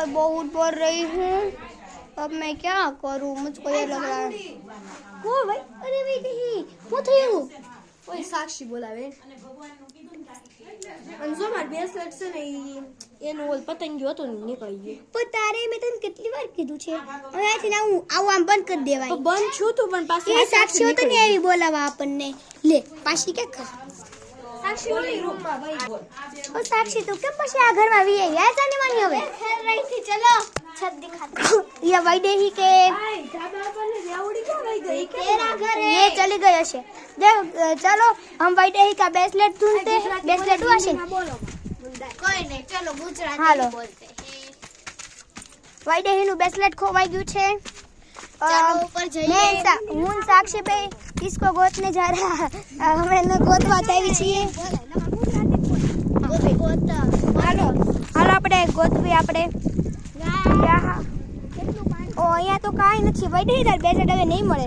पर बहुत बोल रही हूँ। अब मैं क्या करूँ, मुझको ये लग रहा है। वो भाई, अरे भाई नहीं, वो थયું ઓય સાક્ષી બોલાવે અને જો માર બેસલેટ છે ને એનું ઓલ પતંગિયો હતો ને નીકળી ગયો પણ તારે મેં તને કેટલી વાર કીધું છે અહીંયાથી ના હું આવું આમ બંધ કરી દેવાય તો બંધ છું તું પણ પાછી એ સાક્ષી હોતો ને એવી બોલાવા આપણને લે પાછી કે કર સાક્ષી ઓલી રૂમમાં ભાઈ બોલ ઓ સાક્ષી તું કેમ પછી આ ઘરમાં વી આવી આ જાને માની હવે ખેલ રહી थी चलो छत दिखाते ये वैदेही के ભાઈ ધાબા પર ને રેવડી ક્યાં વઈ ગઈ तेरा घर है ये चली गई हશે देख चलो हम वैदेही का ब्रेसलेट ढूंढते हैं ब्रेसलेट हुआ है બોલો कोई नहीं चलो गुजराती बोलते हैं वैदेही નું ब्रेसलेट खोवाई गયું છે चलो ऊपर जाइए હું સાક્ષી ભાઈ इसको गोतने जा रहा हमें गोतवा આવી છીએ હાલો હાલો આપણે ગોતવી આપણે ઓ અહીંયા તો કાંઈ નથી વૈદેહી તાર બ્રેસલેટ હવે નહીં મળે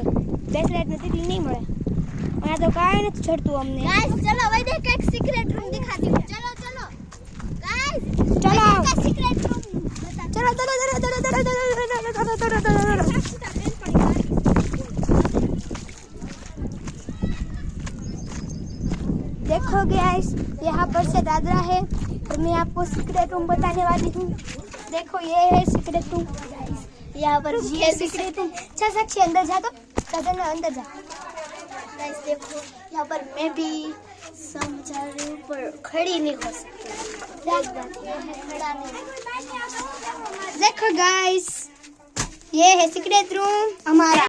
બ્રેસલેટ નથી નહીં મળે અહીંયા તો કાંઈ નથી છડતું અમને गाइस चलो वैदेही का एक सीक्रेट रूम दिखाती हूं चलो चलो गाइस चलो का सीक्रेट रूम चलो चलो देखो गाइस यहाँ पर से दादरा है तो मैं आपको सीक्रेट रूम बताने वाली हूँ देखो ये है सीक्रेट रूम यहाँ पर ये सीक्रेट रूम अच्छा साक्षी अंदर जा तो कदम अंदर जा गाइस देखो यहाँ पर मैं भी समझाने पर खड़ी नहीं हो सकती खड़ा नहीं देखो गाइस ये है सीक्रेट रूम हमारा